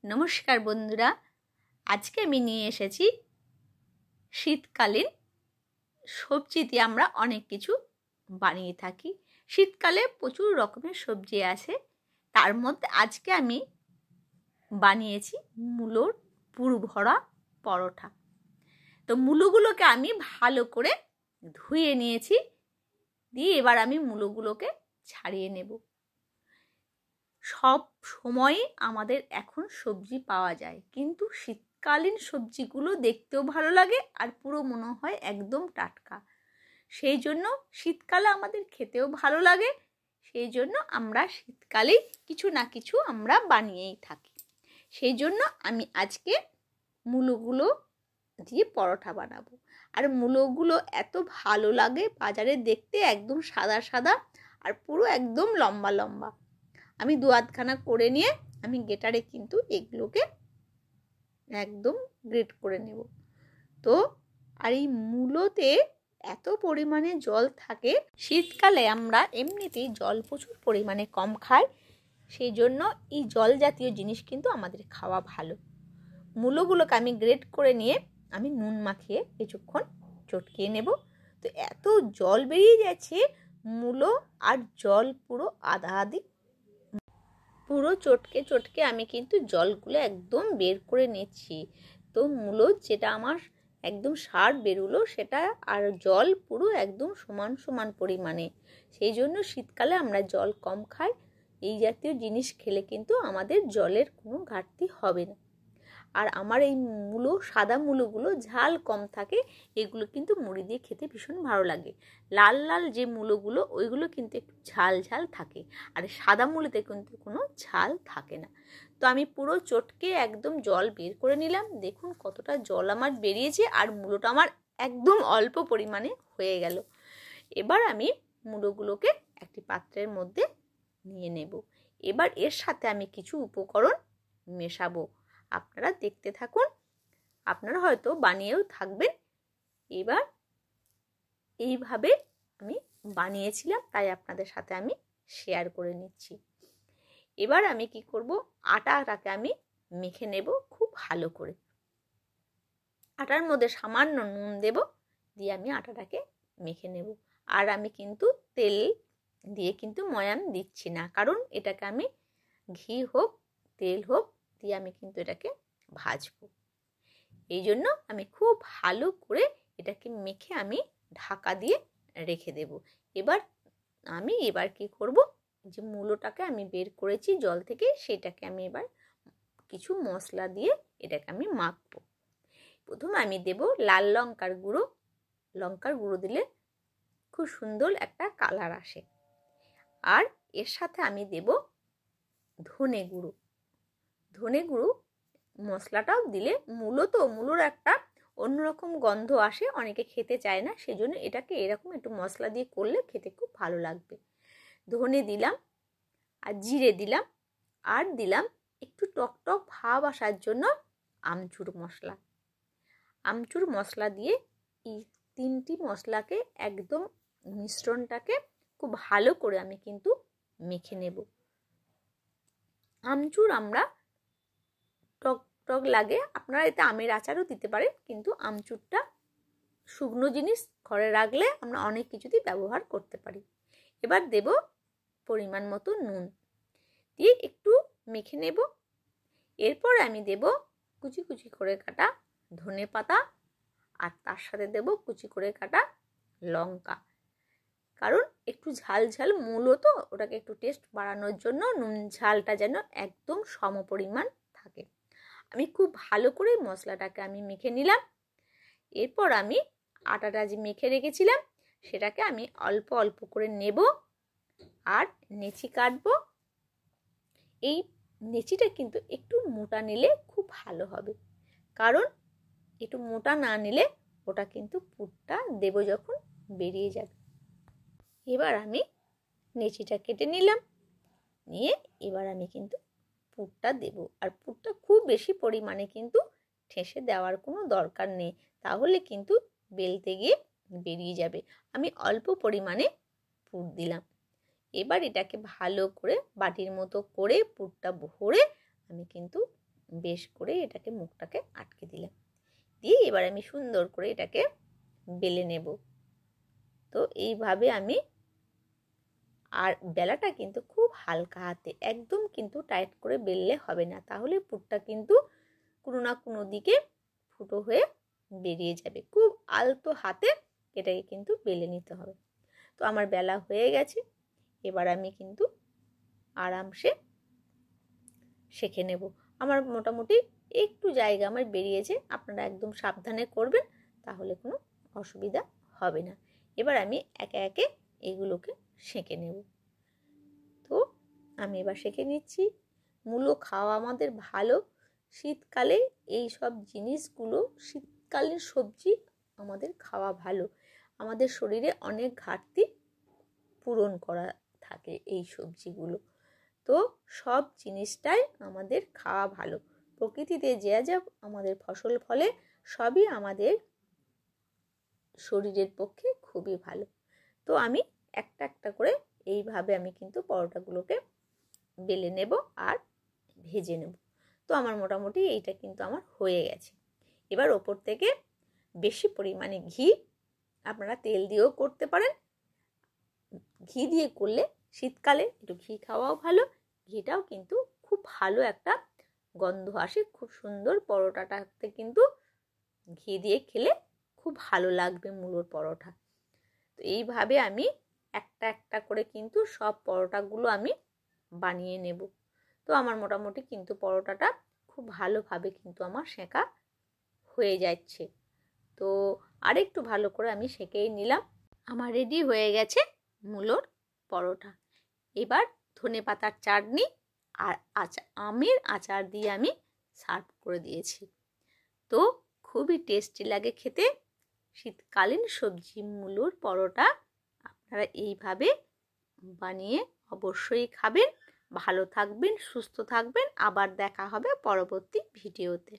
নমস্কার বন্ধুরা, আজকে আমি নিয়ে এসেছি শীতকালীন সবজি দিয়ে আমরা অনেক কিছু বানিয়ে থাকি। শীতকালে প্রচুর রকমের সবজি আছে, তার মধ্যে আজকে আমি বানিয়েছি মূলোর পুর ভরা পরোটা। তো মূলোগুলোকে আমি ভালো করে ধুয়ে নিয়েছি, দিয়ে এবার আমি মূলোগুলোকে ছাড়িয়ে নেব। সব সময় আমাদের এখন সবজি পাওয়া যায়, কিন্তু শীতকালীন সবজিগুলো দেখতেও ভালো লাগে আর পুরো মনে হয় একদম টাটকা। সেই জন্য শীতকালে আমাদের খেতেও ভালো লাগে, সেই জন্য আমরা শীতকালেই কিছু না কিছু আমরা বানিয়েই থাকি। সেই জন্য আমি আজকে মূলোগুলো দিয়ে পরোটা বানাবো। আর মূলোগুলো এত ভালো লাগে বাজারে দেখতে, একদম সাদা সাদা আর পুরো একদম লম্বা লম্বা। আমি দু আধখানা করে নিয়ে আমি গ্রেটারে কিন্তু এগুলোকে একদম গ্রেট করে নেব। তো আর এই মূলোতে এত পরিমাণে জল থাকে, শীতকালে আমরা এমনিতেই জল প্রচুর পরিমাণে কম খাই, সেই জন্য এই জল জাতীয় জিনিস কিন্তু আমাদের খাওয়া ভালো। মূলোগুলোকে আমি গ্রেট করে নিয়ে আমি নুন মাখিয়ে কিছুক্ষণ চটকিয়ে নেব। তো এত জল বেরিয়ে যাচ্ছে, মূলো আর জল পুরো আধা আধি, পুরো চটকে চটকে আমি কিন্তু জলগুলো একদম বের করে নিচ্ছি। তো মূলো যেটা আমার একদম সার বেরোলো সেটা, আর জল পুরো একদম সমান সমান পরিমাণে। সেই জন্য শীতকালে আমরা জল কম খাই। এই জাতীয় জিনিস খেলে কিন্তু আমাদের জলের কোনো ঘাটতি হবে না। আর আমার এই মূলো, সাদা মূলোগুলো ঝাল কম থাকে, এগুলো কিন্তু মুড়ি দিয়ে খেতে ভীষণ ভালো লাগে। লাল লাল যে মূলোগুলো ওইগুলো কিন্তু একটু ঝাল ঝাল থাকে, আর সাদা মূলোতে কিন্তু কোনো ঝাল থাকে না। তো আমি পুরো চটকে একদম জল বের করে নিলাম। দেখুন কতটা জল আমার বেরিয়েছে, আর মূলোটা আমার একদম অল্প পরিমাণে হয়ে গেল। এবার আমি মূলোগুলোকে একটি পাত্রের মধ্যে নিয়ে নেব। এবার এর সাথে আমি কিছু উপকরণ মেশাবো, আপনারা দেখতে থাকুন, আপনারা হয়তো বানিয়েও থাকবেন। এবার এইভাবে আমি বানিয়েছিলাম, তাই আপনাদের সাথে আমি শেয়ার করে নিচ্ছি। এবার আমি কি করব, আটাটাকে আমি মেখে নেব খুব ভালো করে। আটার মধ্যে সামান্য নুন দেব, দিয়ে আমি আটাটাকে মেখে নেব। আর আমি কিন্তু তেল দিয়ে কিন্তু ময়ান দিচ্ছি না, কারণ এটাকে আমি ঘি হোক তেল হোক দিয়ে আমি কিন্তু এটাকে ভাজবো। এই জন্য আমি খুব ভালো করে এটাকে মেখে আমি ঢাকা দিয়ে রেখে দেব। এবার কি করব, যে মূলোটাকে আমি বের করেছি জল থেকে, সেটাকে আমি এবার কিছু মশলা দিয়ে এটাকে আমি মাখবো। প্রথমে আমি দেব লাল লঙ্কার গুঁড়ো। লঙ্কার গুঁড়ো দিলে খুব সুন্দর একটা কালার আসে। আর এর সাথে আমি দেব ধনে গুঁড়ো। ধনে গুঁড়ো মশলাটাও দিলে মূলোর একটা অন্যরকম গন্ধ আসে, অনেকে খেতে চায় না, সেজন্য এটাকে এরকম একটু মশলা দিয়ে করলে খেতে খুব ভালো লাগবে। ধনে দিলাম, আর জিরে দিলাম, আর দিলাম একটু টক টক ভাব আসার জন্য আমচুর মশলা। আমচুর মশলা দিয়ে এই তিনটি মশলাকে একদম মিশ্রণটাকে খুব ভালো করে আমি কিন্তু মেখে নেব। আমচুর আমরা টক টক লাগে, আপনারা এতে আমের আচারও দিতে পারেন, কিন্তু আমচুরটা শুকনো জিনিস ঘরে রাখলে আমরা অনেক কিছুতেই ব্যবহার করতে পারি। এবার দেব পরিমাণ মতো নুন, দিয়ে একটু মেখে নেব। এরপর আমি দেব কুচি কুচি করে কাটা ধনে পাতা, আর তার সাথে দেব কুচি করে কাটা লঙ্কা। কারণ একটু ঝাল ঝাল মূলো, তো ওটাকে একটু টেস্ট বাড়ানোর জন্য নুন ঝালটা যেন একদম সমপরিমাণ থাকে। আমি খুব ভালো করে মশলাটাকে আমি মেখে নিলাম। এরপর আমি আটাটা যে মেখে রেখেছিলাম সেটাকে আমি অল্প অল্প করে নেব আর নেচি কাটবো। এই নেচিটা কিন্তু একটু মোটা নিলে খুব ভালো হবে, কারণ একটু মোটা না নিলে ওটা কিন্তু পুরটা দেব যখন বেরিয়ে যাবে। এবার আমি নেচিটা কেটে নিলাম, নিয়ে এবার আমি কিন্তু পুরটা দেব। আর পুরটা খুব বেশি পরিমাণে কিন্তু ঠেসে দেওয়ার কোনো দরকার নেই, তাহলে কিন্তু বেলতে গিয়ে বেরিয়ে যাবে। আমি অল্প পরিমাণে পুর দিলাম। এবার এটাকে ভালো করে বাটির মতো করে পুরটা ভরে আমি কিন্তু বেশ করে এটাকে মুখটাকে আটকে দিলাম, দিয়ে এবার আমি সুন্দর করে এটাকে বেলে নেব। তো এইভাবে আমি, আর বেলাটা কিন্তু খুব হালকা হাতে, একদম কিন্তু টাইট করে বেললে হবে না, তাহলে পুরটা কিন্তু কোনো না কোনো দিকে ফুটো হয়ে বেরিয়ে যাবে। খুব আলতো হাতে এটাকে কিন্তু বেলে নিতে হবে। তো আমার বেলা হয়ে গেছে, এবার আমি কিন্তু আরামসে সেঁকে নেব। আমার মোটামুটি একটু জায়গা আমার বেরিয়েছে, আপনারা একদম সাবধানে করবেন, তাহলে কোনো অসুবিধা হবে না। এবার আমি একে একে এগুলোকে সেঁকে নেব। তো আমি এবার সেঁকে নিচ্ছি। মূলো খাওয়া আমাদের ভালো, শীতকালে এই সব জিনিসগুলো, শীতকালীন সবজি আমাদের খাওয়া ভালো। আমাদের শরীরে অনেক ঘাটতি পূরণ করা থাকে এই সবজিগুলো। তো সব জিনিসটাই আমাদের খাওয়া ভালো। প্রকৃতিতে যা যা আমাদের ফসল ফলে সবই আমাদের শরীরের পক্ষে খুবই ভালো। তো আমি একটা একটা করে এইভাবে আমি কিন্তু পরোটাগুলোকে বেলে নেব আর ভেজে নেব। তো আমার মোটামুটি এইটা কিন্তু আমার হয়ে গেছে। এবার ওপর থেকে বেশি পরিমাণে ঘি, আপনারা তেল দিয়েও করতে পারেন, ঘি দিয়ে করলে শীতকালে একটু ঘি খাওয়াও ভালো, ঘিটাও কিন্তু খুব ভালো একটা গন্ধ আসে, খুব সুন্দর। পরোটাটাতে কিন্তু ঘি দিয়ে খেলে খুব ভালো লাগবে মূলোর পরোটা। তো এইভাবে আমি একটা একটা করে কিন্তু সব পরোটাগুলো আমি বানিয়ে নেব। তো আমার মোটামুটি কিন্তু পরোটাটা খুব ভালোভাবে কিন্তু আমার সেঁকা হয়ে যাচ্ছে। তো আরেকটু ভালো করে আমি সেঁকেই নিলাম। আমার রেডি হয়ে গেছে মূলোর পরোটা। এবার ধনেপাতার চাটনি আর আমের আচার দিয়ে আমি সার্ভ করে দিয়েছি। তো খুবই টেস্টি লাগে খেতে। শীতকালীন সবজি মূলোর পরোটা আপনারা এইভাবে বানিয়ে অবশ্যই খাবেন। ভালো থাকবেন, সুস্থ থাকবেন। আবার দেখা হবে পরবর্তী ভিডিওতে।